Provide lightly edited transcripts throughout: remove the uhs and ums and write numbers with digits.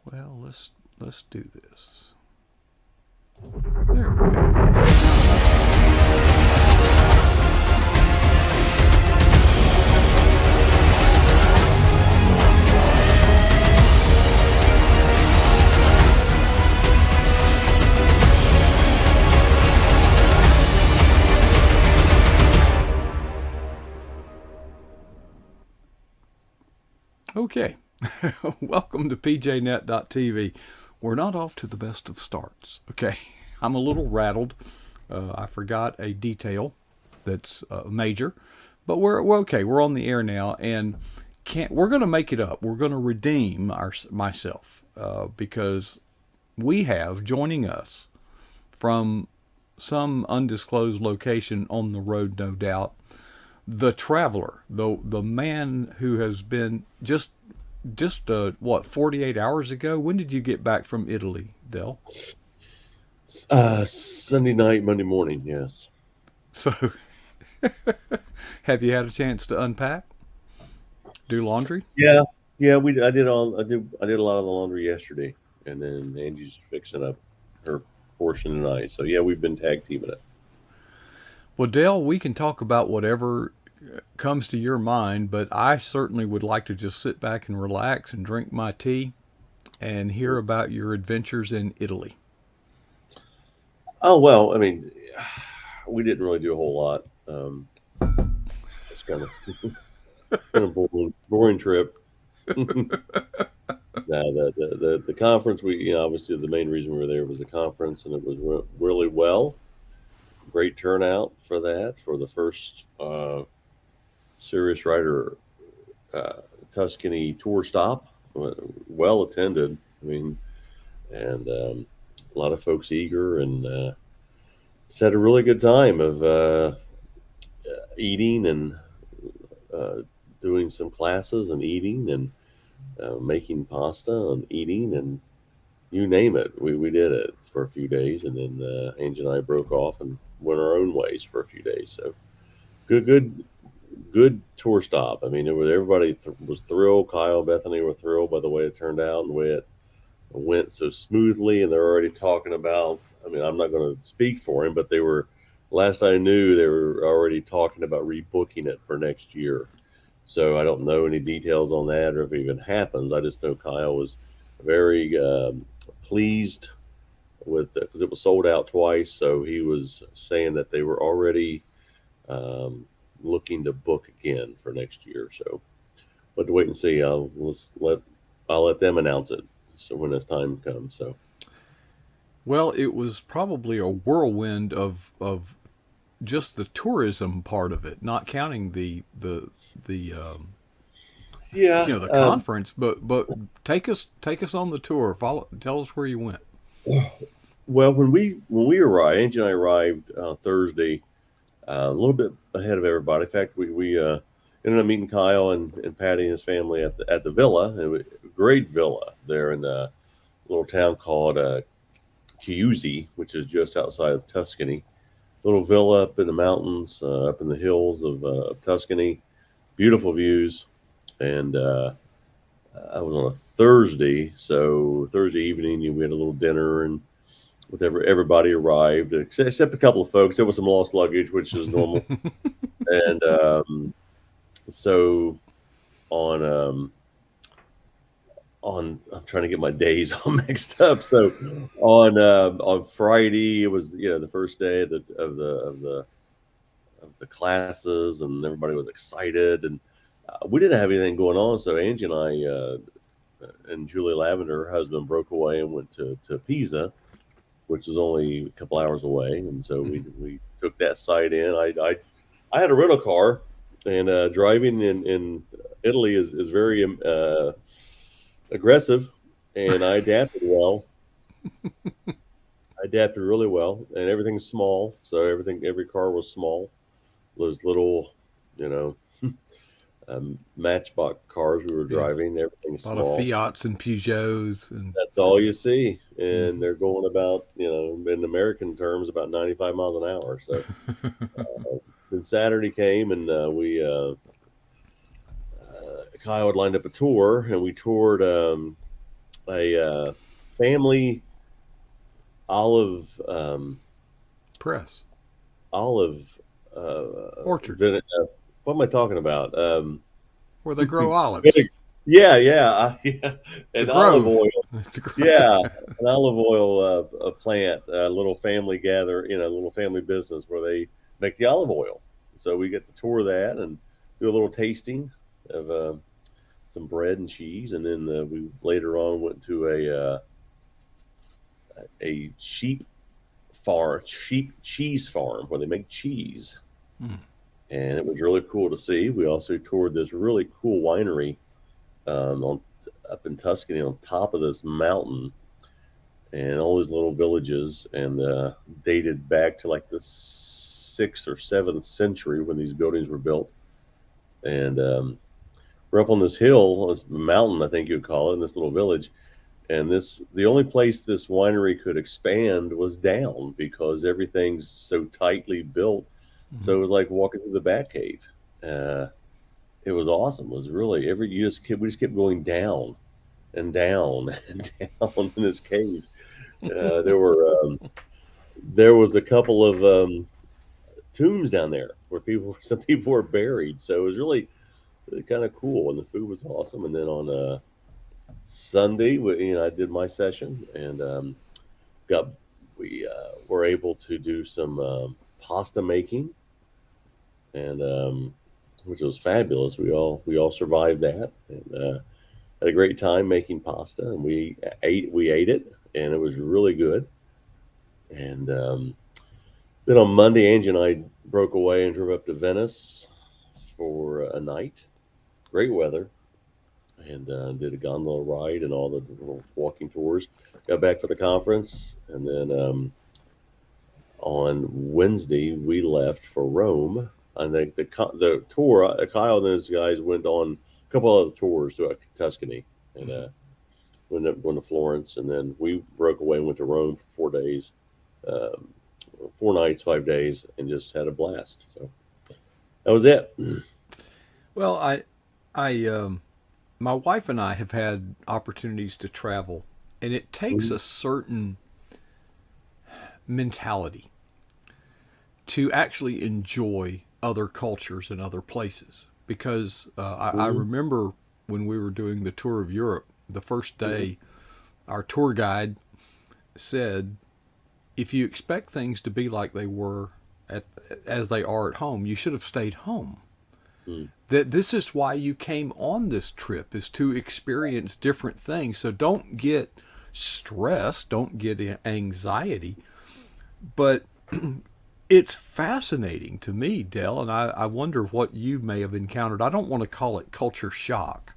Well, let's do this. There we go. Okay. Welcome to pjnet.tv. We're not off to the best of starts. Okay. I'm a little rattled. I forgot a detail that's major, but we're okay. We're on the air now, and we're going to make it up. We're going to redeem myself because we have joining us from some undisclosed location on the road, no doubt, the traveler, the man who has been just what 48 hours ago. When did you get back from Italy, Dell? Sunday night, Monday morning. Yes. So, have you had a chance to unpack, do laundry? Yeah. Yeah. I did a lot of the laundry yesterday, and then Angie's fixing up her portion tonight. So yeah, we've been tag teaming it. Well, Dale, we can talk about whatever comes to your mind, but I certainly would like to just sit back and relax and drink my tea and hear about your adventures in Italy. Oh well, I mean, we didn't really do a whole lot. It's kind of boring trip. No, the conference, obviously the main reason we were there was the conference, and it was really well. Great turnout for that, for the first serious rider uh, Tuscany tour stop. Well attended. I mean, and a lot of folks eager, and just had a really good time of eating and uh, doing some classes and eating and making pasta and eating and you name it. We did it for a few days, and then Angie and I broke off and went our own ways for a few days. So good tour stop. I mean, everybody was thrilled. Kyle and Bethany were thrilled by the way it turned out and the way it went so smoothly. And they're already talking about. I mean, I'm not going to speak for him, but they were. Last I knew, they were already talking about rebooking it for next year. So I don't know any details on that or if it even happens. I just know Kyle was very pleased with it because it was sold out twice. So he was saying that they were already um, looking to book again for next year. So, but to wait and see. I'll let them announce it. So when this time comes. So Well, it was probably a whirlwind of just the tourism part of it, not counting the yeah. the conference. But take us on the tour. Tell us where you went. Well, when we arrived, Angie and I arrived Thursday, a little bit ahead of everybody. In fact, we ended up meeting Kyle and Patty and his family at the villa. A great villa there in the little town called Chiusi, which is just outside of Tuscany. Little villa up in the mountains, up in the hills of Tuscany. Beautiful views. And I was on a Thursday, so Thursday evening we had a little dinner and with everybody arrived except a couple of folks. There was some lost luggage, which is normal. And so on I'm trying to get my days all mixed up. So on Friday it was the first day of the classes, and everybody was excited, and we didn't have anything going on. So Angie and I and Julie Lavender, her husband, broke away and went to Pisa, which was only a couple hours away, and so we took that site in. I had a rental car, and driving in Italy is very aggressive, and I adapted well. I adapted really well, and everything's small, so every car was small. Those little, you know, Matchbox cars we were Yeah, driving, everything's a lot of small. Fiats and Peugeots and. That's all you see, Mhm. and they're going about, in American terms, about 95 miles an hour. So then Saturday came, and Kyle had lined up a tour, and we toured. a family olive Press. olive Orchard. what am I talking about? Where they grow olives. Vinegar. Yeah, yeah, yeah, It's a an olive grove. oil. It's a grove. Yeah, an olive oil a plant, a little family gather, a little family business where they make the olive oil. So we get to tour that and do a little tasting of some bread and cheese, and then we later on went to a sheep cheese farm where they make cheese, Hmm. and it was really cool to see. We also toured this really cool winery on up in Tuscany on top of this mountain, and all these little villages, and dated back to like the sixth or seventh century when these buildings were built. And we're up on this hill, this mountain, I think you would call it, in this little village. And the only place this winery could expand was down because everything's so tightly built. Hmm. So it was like walking through the Batcave. Uh, it was awesome. It was really we just kept going down and down and down in this cave. Uh, there were there was a couple of tombs down there where some people were buried. So it was really, really kind of cool, and the food was awesome. And then on Sunday, I did my session, and got we were able to do some pasta making, and which was fabulous. We all survived that, and had a great time making pasta, and we ate it, and it was really good. And then on Monday, Angie and I broke away and drove up to Venice for a night. Great weather, and did a gondola ride and all the walking tours. Got back for the conference, and then on Wednesday we left for Rome. I think the tour, Kyle and those guys went on a couple other tours throughout Tuscany, and went up going to Florence, and then we broke away and went to Rome for 4 days, um, 4 nights, 5 days, and just had a blast. So that was it. Well, I, my wife and I have had opportunities to travel, and it takes Mhm. a certain mentality to actually enjoy other cultures and other places. Because I Mhm. remember when we were doing the tour of Europe, the first Mhm. day, our tour guide said, if you expect things to be like they were at, as they are at home, you should have stayed home. Mhm. That this is why you came on this trip, is to experience different things. So don't get stressed, don't get anxiety. But it's fascinating to me, Dell, and I wonder what you may have encountered. I don't want to call it culture shock.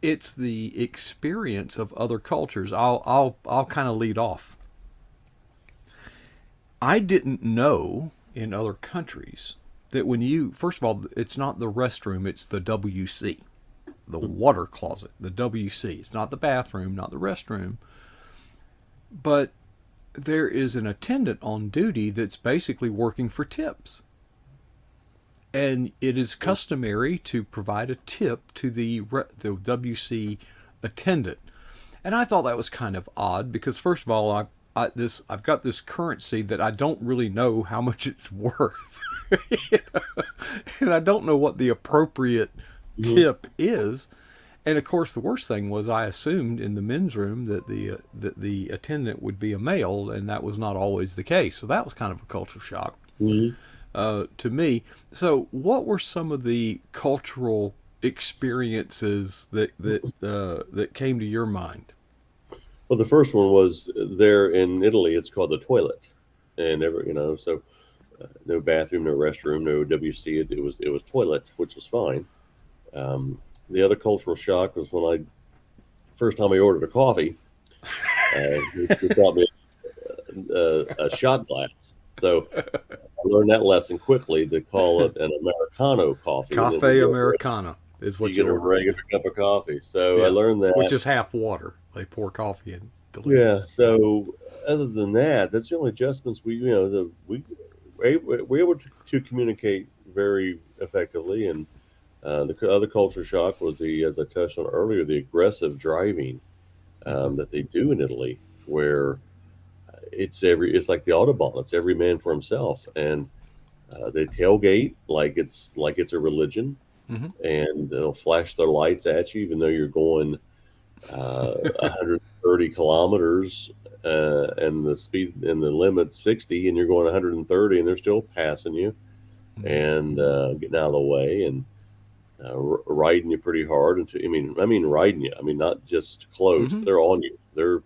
It's the experience of other cultures. I'll kind of lead off. I didn't know in other countries that when you, first of all, it's not the restroom, it's the WC, the water closet, the WC. It's not the bathroom, not the restroom, but there is an attendant on duty that's basically working for tips. And it is customary to provide a tip to the WC attendant. And I thought that was kind of odd because first of all, I've got this currency that I don't really know how much it's worth, you know? And I don't know what the appropriate Mhm. tip is. And of course, the worst thing was I assumed in the men's room that the attendant would be a male, and that was not always the case. So that was kind of a culture shock Mhm. to me. So, what were some of the cultural experiences that came to your mind? Well, the first one was there in Italy. It's called the toilet, and so no bathroom, no restroom, no WC. It was toilet, which was fine. Um, the other cultural shock was when I first time I ordered a coffee. They brought me a shot glass, so I learned that lesson quickly to call it an Americano coffee, and then Cafe Americana is you what get you a order. regular cup of coffee. So I Yeah, learned which that. is half water. They pour coffee and deliver it. Yeah. So other than that, that's the only adjustments we're able to communicate very effectively. And the other culture shock was as I touched on earlier, the aggressive driving. Hmm. that they do in Italy, where it's like the Autobahn. It's every man for himself, and they tailgate like it's a religion, Hmm. and they'll flash their lights at you, even though you're going 130 kilometers, and the speed and the limit's 60, and you're going 130, and they're still passing you and getting out of the way and riding you pretty hard. Until, I mean riding you. I mean not just close. Hmm. They're on you. They're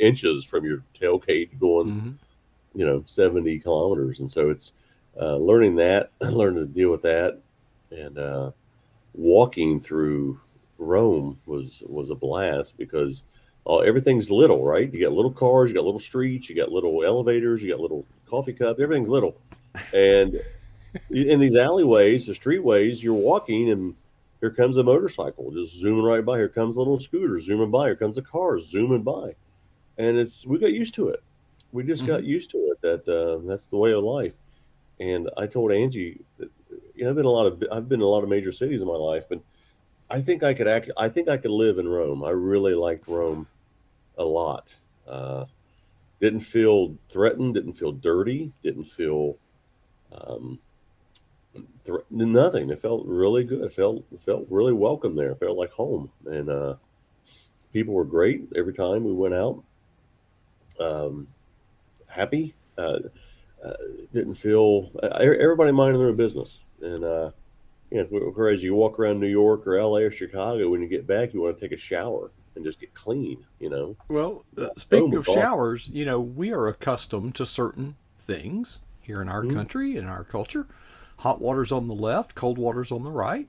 inches from your tailgate going, Hmm. 70 kilometers, and so it's learning that, learning to deal with that, and walking through Rome was a blast because everything's little, right? You got little cars, you got little streets, you got little elevators, you got little coffee cups. Everything's little, and in these alleyways, the streetways, you're walking, and here comes a motorcycle just zooming right by. Here comes a little scooter zooming by. Here comes a car zooming by, and we got used to it. We just Hmm. got used to it. That's the way of life. And I told Angie that, I've been in a lot of major cities in my life, but I think I could live in Rome. I really liked Rome a lot. Uh, didn't feel threatened. Didn't feel dirty. Didn't feel um, nothing. It felt really good. It felt really welcome there. It felt like home, and people were great every time we went out. Um, Happy. Uh, didn't feel everybody minding their own business, and whereas you walk around New York or LA or Chicago, when you get back, you want to take a shower and just get clean. Well, Rome speaking was of awesome. showers, we are accustomed to certain things here in our Mhm. country, in our culture. Hot water's on the left, cold water's on the right.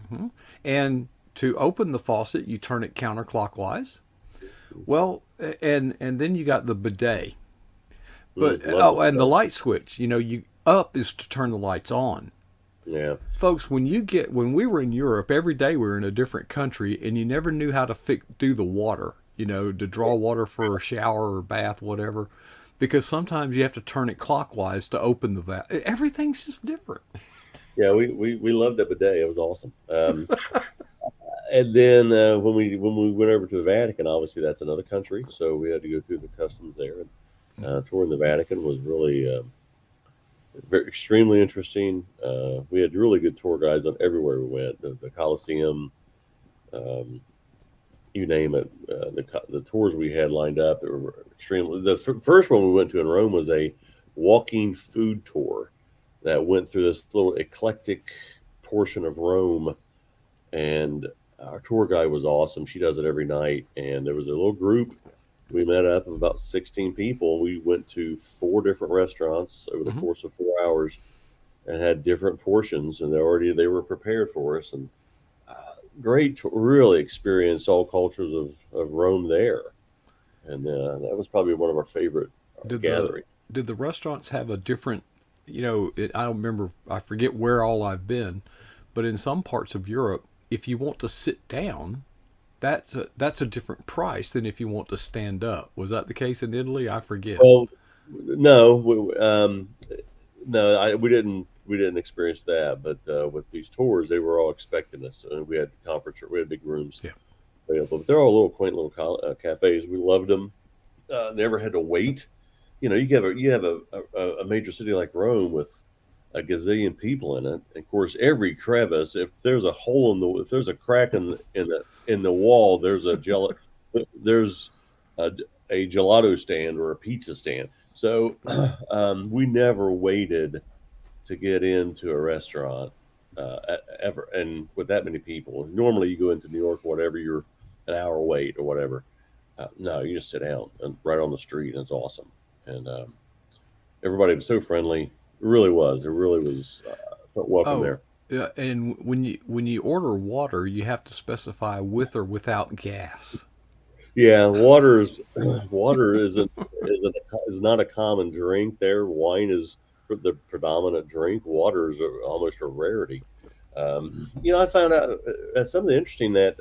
Hmm. And to open the faucet, you turn it counterclockwise. Well, and then you got the bidet. But Love oh, the and the day. light switch. You up is to turn the lights on. Yeah. Folks, when we were in Europe, every day we were in a different country, and you never knew how to do the water. To draw water for a shower or bath, whatever, because sometimes you have to turn it clockwise to open the valve. Everything's just different. Yeah, we loved it bidet. It was awesome. And then when we went over to the Vatican, obviously that's another country, so we had to go through the customs there. And touring the Vatican was really very extremely interesting. We had really good tour guides on everywhere we went. The Colosseum, um, you name it. The tours we had lined up, they were extremely. The first one we went to in Rome was a walking food tour that went through this little eclectic portion of Rome, and our tour guide was awesome. She does it every night, and there was a little group. We met up of about 16 people. We went to four different restaurants over the Hmm. course of 4 hours and had different portions, and they were prepared for us. And great to really experience all cultures of Rome there, and that was probably one of our favorite Did the gatherings. did the restaurants have a different? I don't remember. I forget where all I've been, but in some parts of Europe, if you want to sit down, that's a different price than if you want to stand up. Was that the case in Italy? I forget. Well, no, no, we didn't experience that, but with these tours, they were all expecting us. We had we had big rooms Yeah. available, but they're all little quaint little cafes. We loved them. Never had to wait. You have a major city like Rome with a gazillion people in it. Of course, every crevice, if there's a crack in the wall, there's a, a gelato stand or a pizza stand. So we never waited to get into a restaurant ever, and with that many people. Normally, you go into New York, or whatever, you're an hour wait or whatever. No, you just sit down and right on the street, and it's awesome. And everybody was so friendly. It really was. It really was. Felt welcome Oh, there. yeah. And when you order water, you have to specify with or without gas. Yeah, water is not a common drink there. Wine is the predominant drink. Water is almost a rarity. I found out something interesting that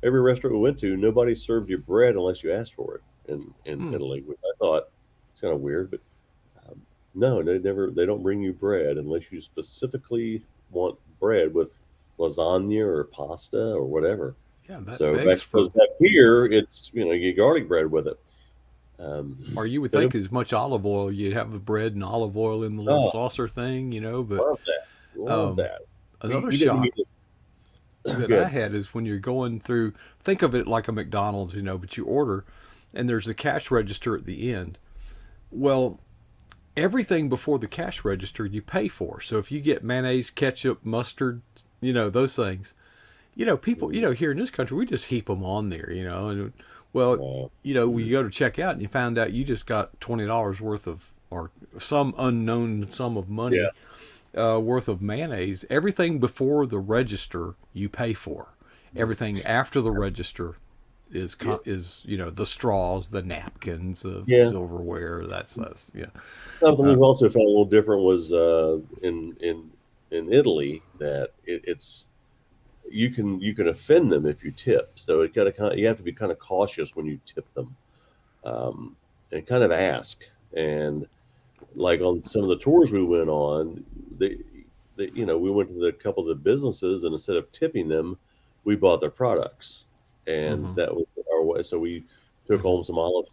every restaurant we went to, nobody served you bread unless you asked for it in Hmm. Italy, which I thought it's kind of weird, but um, no, they don't bring you bread unless you specifically want bread with lasagna or pasta or whatever. Yeah, that So begs because for. back here, it's you get garlic bread with it. Or you would But think as much olive oil, you'd have the bread and olive oil in the little oh, saucer thing, But love that, love um, that. We another we didn't shock get it that I good. had is when you're going through, think of it like a McDonald's, but you order and there's the cash register at the end. Well, everything before the cash register you pay for. So if you get mayonnaise, ketchup, mustard, those things, people, Mhm. here in this country, we just heap them on there, and well, Uh, when you go to check out and you found out you just got $20 worth of, or some unknown sum of yeah, money worth of mayonnaise. Everything before the register you pay for. Everything after the register is yeah, the straws, the napkins, the yeah. silverware. That's yeah. Something Uh, we've also found a little different was in Italy that it's you can offend them if you tip. So it kind of you have to be kind of cautious when you tip them, um, and kind of ask. And like on some of the tours we went on, we went to the couple of the businesses, and instead of tipping them, we bought their products, and mm-hmm, that was our way. So we took mm-hmm, home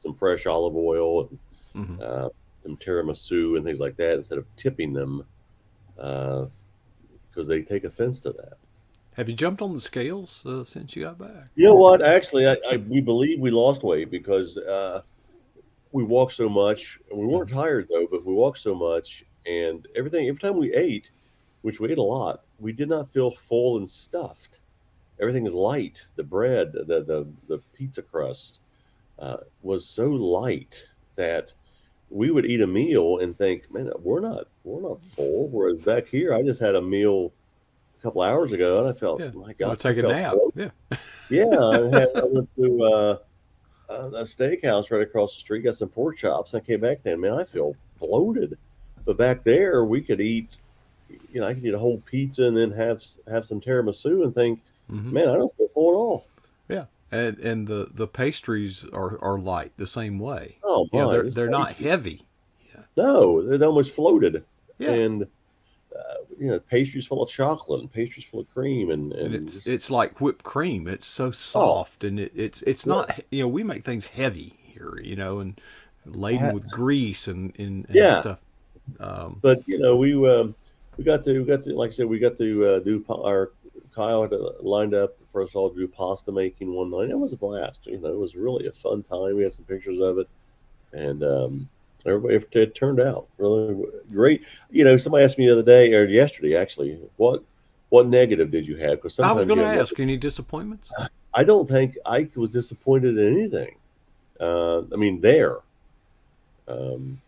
some fresh olive oil, and mm-hmm. some tiramisu and things like that, instead of tipping them, because they take offense to that. Have you jumped on the scales since you got back? You know what? Actually, we believe we lost weight because we walked so much. And we weren't Mm-hmm. tired though, but we walked so much, and every time we ate, which we ate a lot, we did not feel full and stuffed. Everything is light. The bread, the pizza crust was so light that we would eat a meal and think, "Man, we're not full." Whereas back here, I just had a meal a couple hours ago, and I felt, Yeah. my You gosh, want to I take a felt nap? bloated. Yeah. Yeah, I went to a steakhouse right across the street, got some pork chops, and I came back then. Man, I feel bloated. But back there, we could eat. I could eat a whole pizza and then have some tiramisu and think, Mm-hmm. man, I don't feel full at all. Yeah. And the pastries are light the same way. Oh my, They're this they're not pastry. heavy. Yeah. No, they almost floated, Yeah. and pastries full of chocolate and pastries full of cream And and it's just it's like whipped cream. It's so oh soft, and it's yeah. not. We make things heavy here, and laden I- with grease and yeah. stuff. Um, But we got to like I said, we got to our Kyle had lined up for us all to do pasta making one night. It was a blast. It was really a fun time. We had some pictures of it, and everybody, it turned out really great. Somebody asked me the other day or yesterday actually, what negative did you have? Because I was sometimes going you to have ask, negative. any disappointments? I don't think I was disappointed in anything. I mean, there. Um,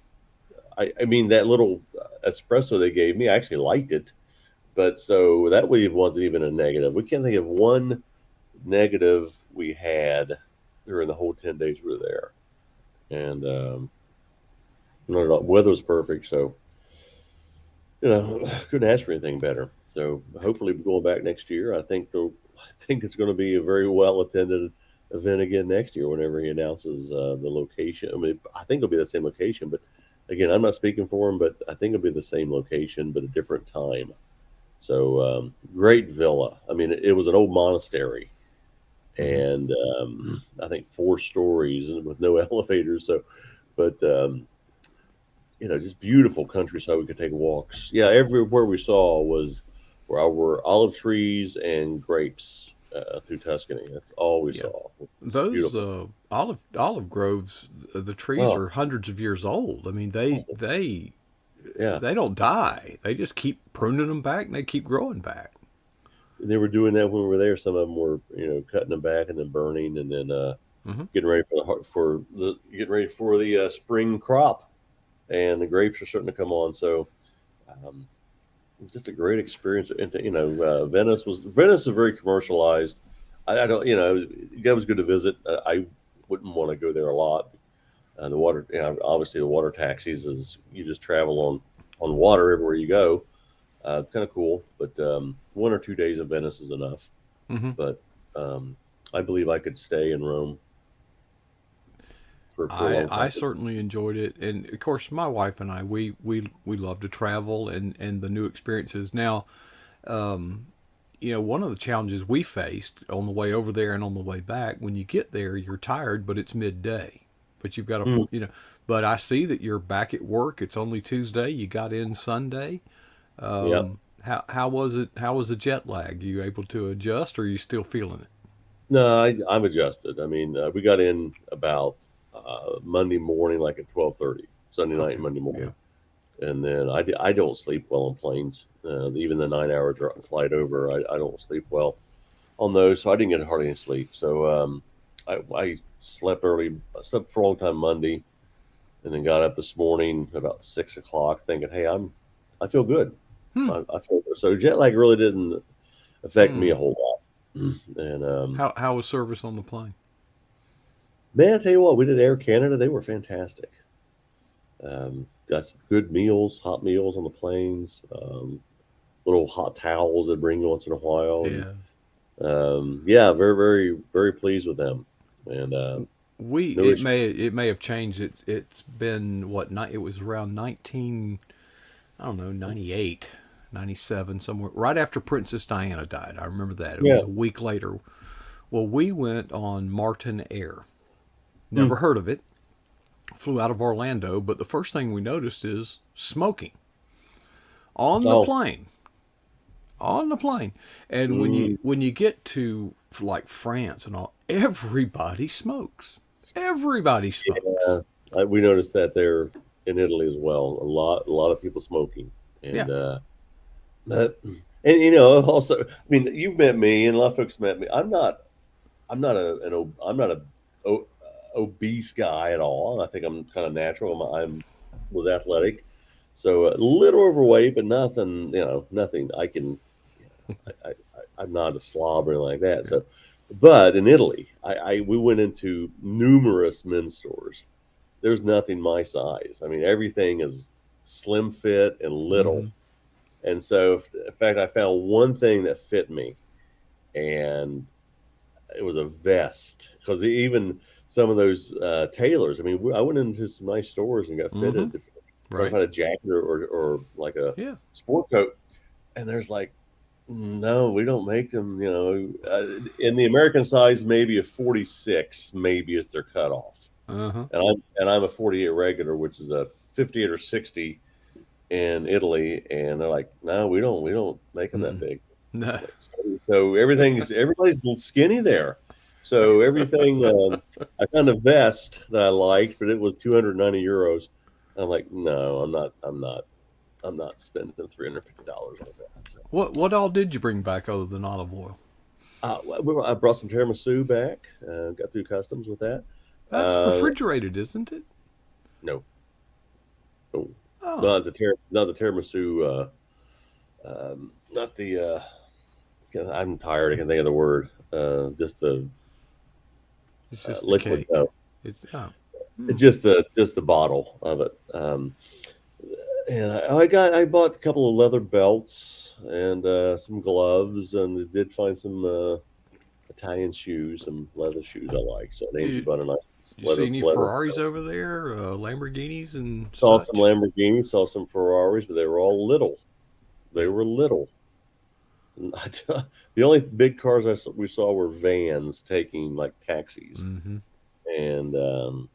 I mean, that little espresso they gave me, I actually liked it. But so that way it wasn't even a negative. We can't think of one negative we had during the whole 10 days we were there. And not at all. Weather was perfect. So, couldn't ask for anything better. So hopefully we're going back next year. I think it's going to be a very well attended event again next year whenever he announces the location. I mean, I think it'll be the same location, but again, I'm not speaking for him, but I think it'll be the same location, but a different time. So great villa. I mean, it was an old monastery, Hmm. and I think 4 stories and with no elevators. So, but just beautiful countryside. We could take walks. Yeah, everywhere we saw were olive trees and grapes through Tuscany. That's all we Yeah. saw. Those Beautiful. olive groves, the trees Oh, are hundreds of years old. I mean, yeah. they don't die. They just keep pruning them back, and they keep growing back. They were doing that when we were there. Some of them were, cutting them back and then burning, and then Hmm. getting ready for the spring crop, and the grapes are starting to come on. So, um, just a great experience. And Venice is very commercialized. I don't, it was good to visit. I wouldn't want to go there a lot. The water, obviously, the water taxis is you just travel on water everywhere you go. Kind of cool, but 1 or 2 days of Venice is enough. Hmm. But um, I believe I could stay in Rome for a I long I time. certainly enjoyed it, and of course, my wife and I we love to travel and the new experiences. Now, one of the challenges we faced on the way over there and on the way back, when you get there, you're tired, but it's midday. But you've got a Mm, full, but I see that you're back at work. It's only Tuesday. You got in Sunday. yeah. How was it? How was the jet lag? You able to adjust, or are you still feeling it? No, I'm adjusted. I mean, we got in about Monday morning, like at 12:30, Sunday night, Okay. and Monday Yeah. morning, and then I don't sleep well on planes. Even the 9 hour flight over, I don't sleep well on those, so I didn't get hardly any sleep. So I slept early. I slept for a long time Monday, and then got up this morning about 6 o'clock, thinking, "Hey, I feel good. Hmm. I feel good." So jet lag really didn't affect me Hmm. a whole lot. And How was service on the plane? man, I tell you what, we did Air Canada. They were fantastic. Got some good meals, hot meals on the planes. Little hot towels they bring you once in a while, and Yeah. yeah, very, very, very pleased with them. And We no issue. it may have changed. It's been what night? It was around 19. I don't know, 98, 97, somewhere right after Princess Diana died. I remember that. It was Yeah. a week later. Well, we went on Martin Air. Hmm. Never heard of it. Flew out of Orlando, but the first thing we noticed is smoking on the Oh, plane. On the plane. And mm, when you get to like France and all, everybody smokes. Everybody yeah. smokes. We noticed that there in Italy as well. A lot of people smoking, Yeah. and that, and also, I mean, you've met me, and a lot of folks met me. I'm not a o- obese guy at all. I think I'm kind of natural. I'm was athletic, so a little overweight, but nothing. Nothing. I can. I'm not a slob or anything like that. Yeah. So, but in Italy, we went into numerous men's stores. There's nothing my size. I mean, everything is slim fit and little. Mm-hmm. And so, in fact, I found one thing that fit me, and it was a vest. Because even some of those tailors, I mean, I went into some nice stores and got Mm-hmm. fitted if I Right. had a jacket or like a Yeah. sport coat. And there's like, no, we don't make them. In the American size, maybe a 46, maybe is their cutoff. Uh-huh. And I'm a 48 regular, which is a 58 or 60 in Italy, and they're like, no, we don't make them that Mm-mm. big. No. So everybody's skinny there. So everything, I found a vest that I liked, but it was 290 euros. I'm like, no, I'm not spending $350 on a vest. So, What all did you bring back other than olive oil? I brought some tiramisu back. Got through customs with that. That's Uh, refrigerated, isn't it? no, no, Oh, not the tiramisu. Not the. I'm tired. I can't think of the word. Just the it's just the liquid. cake. It's oh. Hmm. Just the bottle of it. And I bought a couple of leather belts and some gloves, and did find some Italian shoes, some leather shoes I like. So I named you Did, about a nice did you see leather any leather. Ferraris over there? Lamborghinis and Saw some such? Lamborghinis, saw some Ferraris, but they were all little. They Yeah. were little. The only big cars we saw were vans taking like taxis, Mm-hmm. and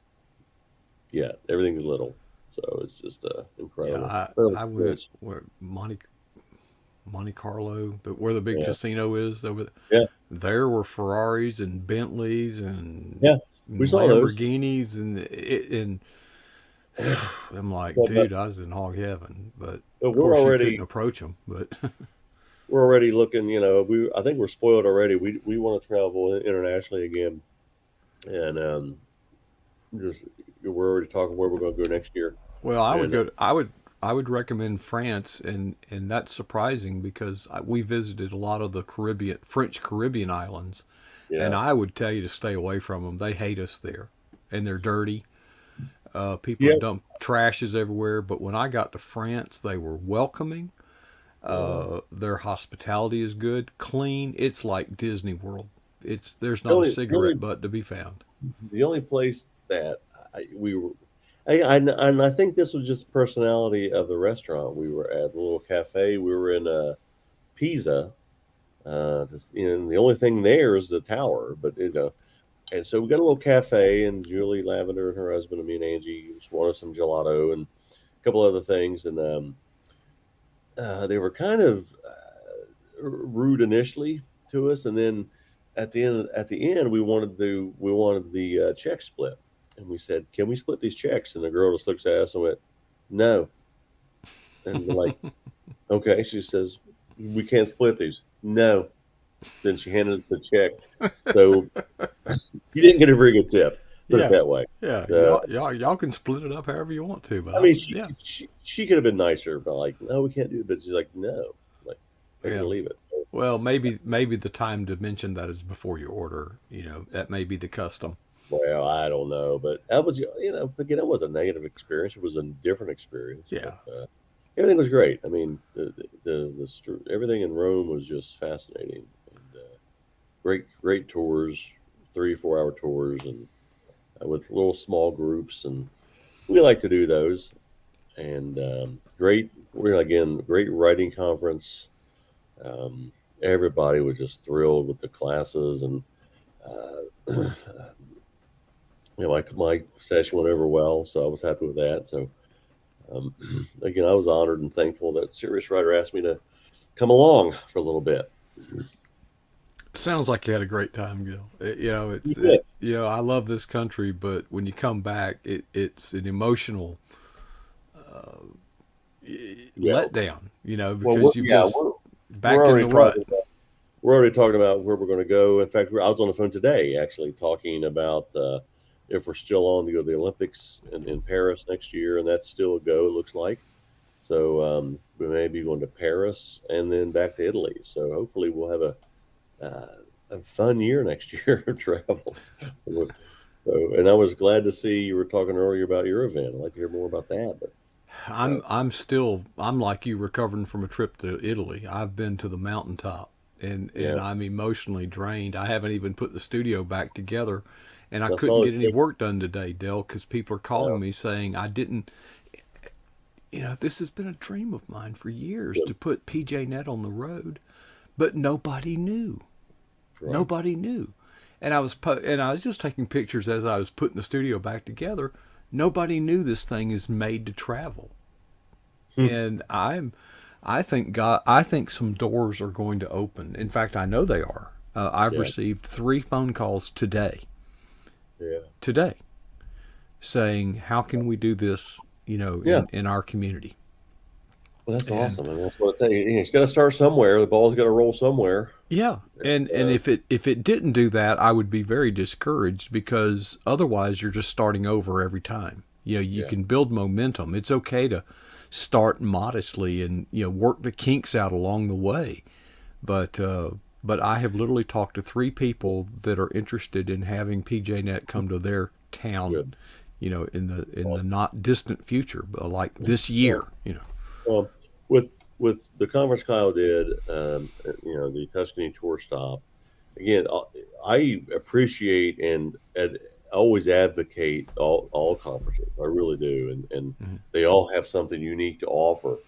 yeah, everything's little, so it's just Yeah. incredible. I went where Monte Carlo, where the big Yeah, casino is over there. yeah, There were Ferraris and Bentleys yeah. We and saw those. Lamborghinis and I'm like, But, but dude, I was in hog heaven. But but of we're course, you couldn't already approach them. But we're already looking. I think we're spoiled already. We want to travel internationally again, and just we're already talking where we're going to go next year. well, I would And go. I would recommend France, and that's surprising because we visited a lot of the French Caribbean islands, and yeah, I would tell you to stay away from them. They hate us there, and they're dirty. People yeah, dump trashes everywhere. But when I got to France, they were welcoming. yeah. Their hospitality is good, clean. It's like Disney World. There's The not a only, the cigarette only, butt to be found. the only place that we were, and I think this was just the personality of the restaurant we were at, the little cafe. We were in Pisa, Just, the only thing there is the tower, but and so we got a little cafe, and Julie Lavender and her husband and me and Angie just wanted some gelato and a couple other things, and they were kind of rude initially to us, and then at the end we wanted the check split, and we said, "Can we split these checks?" And the girl just looks at us and went, "No," and we're like, "Okay." She says, "We can't split these." No. Then she handed us a check, so you didn't get a very good tip. Put it Yeah, that way. yeah. Uh, Y'all can split it up however you want to, but I mean, she, yeah, she she could have been nicer, but like, no, we can't do it. But she's like, no, like, take it or yeah. leave it. So, Well, maybe the time to mention that is before you order. That may be the custom. well, I don't know, but that was, again, it was a negative experience. It was a different experience, but Yeah. everything was great. I mean, everything in Rome was just fascinating, and great tours, 3 4 hour tours, and with little small groups, and we like to do those. And we're again great writing conference. Everybody was just thrilled with the classes, and uh, my session went over well, so I was happy with that. So um, again, I was honored and thankful that Serious Writer asked me to come along for a little bit. Sounds like you had a great time, Gil. Yeah, I love this country, but when you come back, it's an emotional yeah. letdown. Well, Because you've just we're back in already the rut. talking. We're already talking about where we're going to go. In fact, I was on the phone today actually talking about if we're still on to go to the Olympics in Paris next year, and that's still a go, it looks like. So we may be going to Paris and then back to Italy. So hopefully we'll have a fun year next year of travels. So, and I was glad to see you were talking earlier about your event. I'd like to hear more about that. But I'm like you, recovering from a trip to Italy. I've been to the mountaintop, and yeah, I'm emotionally drained. I haven't even put the studio back together, and I I couldn't saw get any the work done today, Dell, because people are uh, calling me saying I didn't. This has been a dream of mine for years to put PJ Net on the road, but nobody knew. right. Nobody knew. And I was just taking pictures as I was putting the studio back together. Nobody knew this thing is made to travel. Hmm. And I think some doors are going to open. In fact, I know they are. I've Yeah, received 3 phone calls yeah, today, saying, "How can we do this?" yeah. In our community. Well, that's And awesome, and that's what I tell you. It's got to start somewhere. The ball's got to roll somewhere. yeah, and Uh, if it didn't do that, I would be very discouraged because otherwise you're just starting over every time. You yeah, can build momentum. It's okay to start modestly and work the kinks out along the way. But I have literally talked to 3 people that are interested in having PJNet come to their town, good. in the not distant future, but like this Well, year. well, with the conference Kyle did, the Tuscany tour stop. Again, I appreciate and always advocate all conferences. I really do, and Mhm. they all have something unique to offer.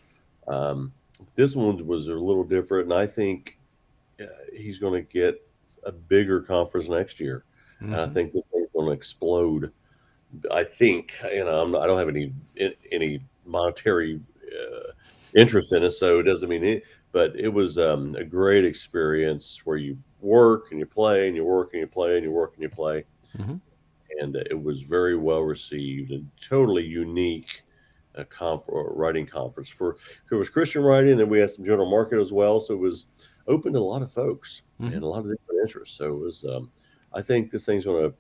Um, this one was a little different, and I think he's going to get a bigger conference next year. And I Mhm. think this thing's going to explode. I think I don't have any monetary interest in it, so it doesn't mean it. But it was a great experience where you work and you play and you work and you play and you work and you play, Mhm. and it was very well received and totally unique. Writing conference for it was Christian writing, and then we had some general market as well. So it was open to a lot of folks and Mhm. a lot of different interests. So it was. I think this thing's going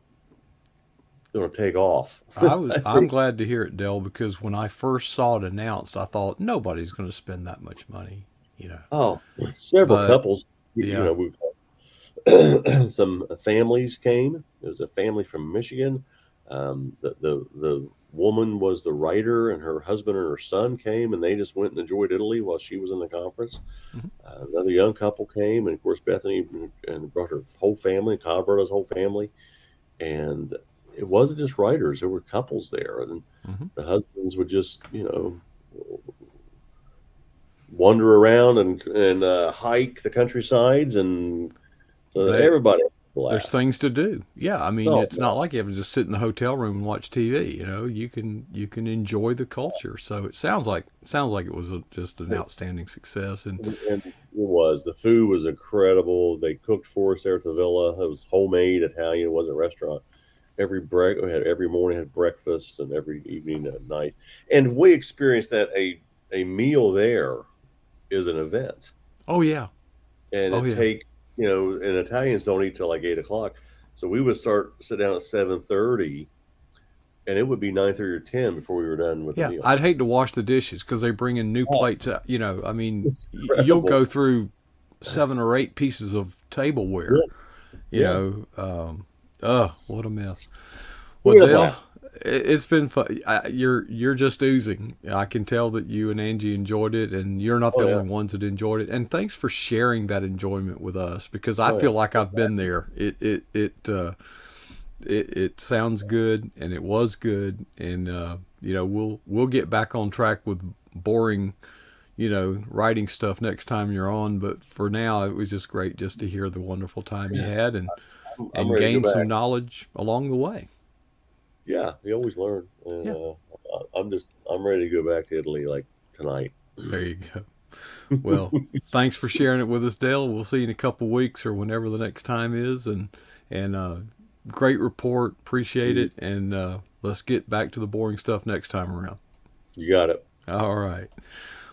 to take off. I I'm think. glad to hear it, Dell, because when I first saw it announced, I thought nobody's going to spend that much money, you know. Oh, several But couples. yeah, We some families came. There was a family from Michigan. The woman was the writer, and her husband and her son came, and they just went and enjoyed Italy while she was in the conference. mhm. Another young couple came, and of course Bethany and brought her whole family. Kyle brought his whole family, and it wasn't just writers. There were couples there, and Mhm. the husbands would just wander around and hike the countrysides, and so They everybody had a There's blast. things to do. Yeah, I mean, Oh it's man, not like you have to just sit in the hotel room and watch TV. You know, you can enjoy the culture. So it sounds like it was just an outstanding success. And and it was, the food was incredible. They cooked for us there at the villa. It was homemade Italian. It wasn't a restaurant. We had every morning had breakfast, and every evening at night. And we experienced that a meal there is an event, oh yeah, and oh it yeah, take and Italians don't eat till like 8 o'clock, so we would sit down at 7:30, and it would be 9:30 or 10 before we were done with the yeah. meal. I'd hate to wash the dishes because they bring in new Oh, plates out. You know, I mean, it's you'll incredible. go through 7 or 8 pieces of tableware. Yeah, You yeah. know, what a mess. Well, We had a Dale, blast. it's been fun. You're just oozing. I can tell that you and Angie enjoyed it, and you're not Oh the yeah. only ones that enjoyed it. And thanks for sharing that enjoyment with us because I Oh yeah. feel like I've been there. It sounds good, and it was good, and we'll get back on track with boring, writing stuff next time you're on. But for now, it was just great just to hear the wonderful time you had and I'm and ready to gain go some back. knowledge along the way. Yeah, you always learn, and Yeah, I'm ready to go back to Italy like tonight. there you go. Well, thanks for sharing it with us, Dale. We'll see you in a couple weeks or whenever the next time is. And great report. Appreciate You it. And let's get back to the boring stuff next time around. got it. All right.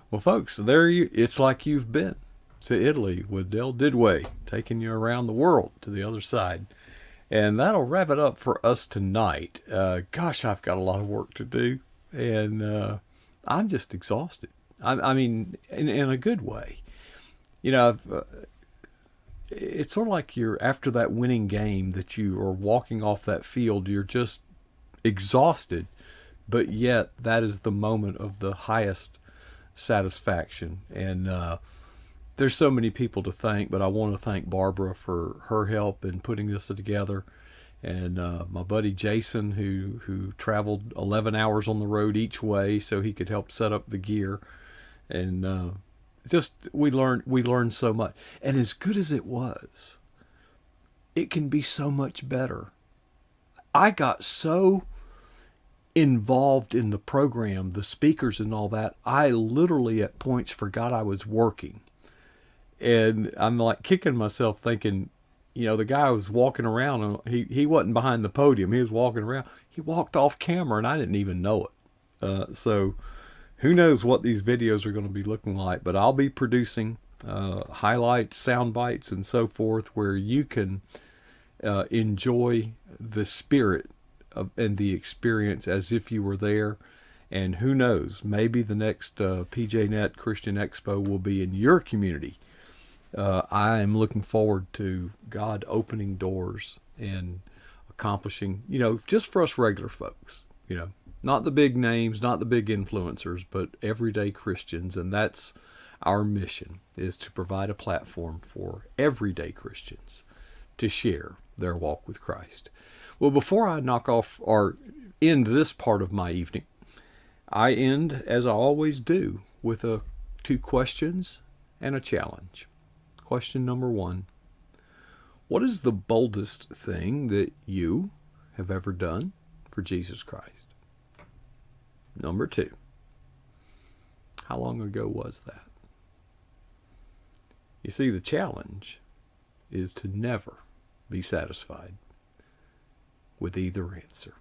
Well, folks, it's like you've been to Italy with Dale Didway, taking you around the world to the other side. And that'll wrap it up for us tonight. Gosh, I've got a lot of work to do, and I'm just exhausted. I mean, in a good way. You know, it's sort of like you're after that winning game that you are walking off that field. You're just exhausted, but yet that is the moment of the highest satisfaction. And there's so many people to thank, but I want to thank Barbara for her help in putting this together, and my buddy Jason who traveled 11 hours on the road each way so he could help set up the gear, and just we learned so much. And as good as it was, it can be so much better. I got so involved in the program, the speakers and all that, I literally at points forgot I was working. And I'm like kicking myself thinking, the guy was walking around and he wasn't behind the podium. He was walking around. He walked off camera and I didn't even know it. So who knows what these videos are going to be looking like, but I'll be producing highlights, sound bites, and so forth where you can enjoy the spirit and the experience as if you were there. And who knows, maybe the next PJNet Christian Expo will be in your community. I am looking forward to God opening doors and accomplishing, just for us regular folks, not the big names, not the big influencers, but everyday Christians. And that's our mission, is to provide a platform for everyday Christians to share their walk with Christ. Well, before I knock off or end this part of my evening, I end, as I always do, with two questions and a challenge. Question number one: what is the boldest thing that you have ever done for Jesus Christ? Number two: how long ago was that? You see, the challenge is to never be satisfied with either answer.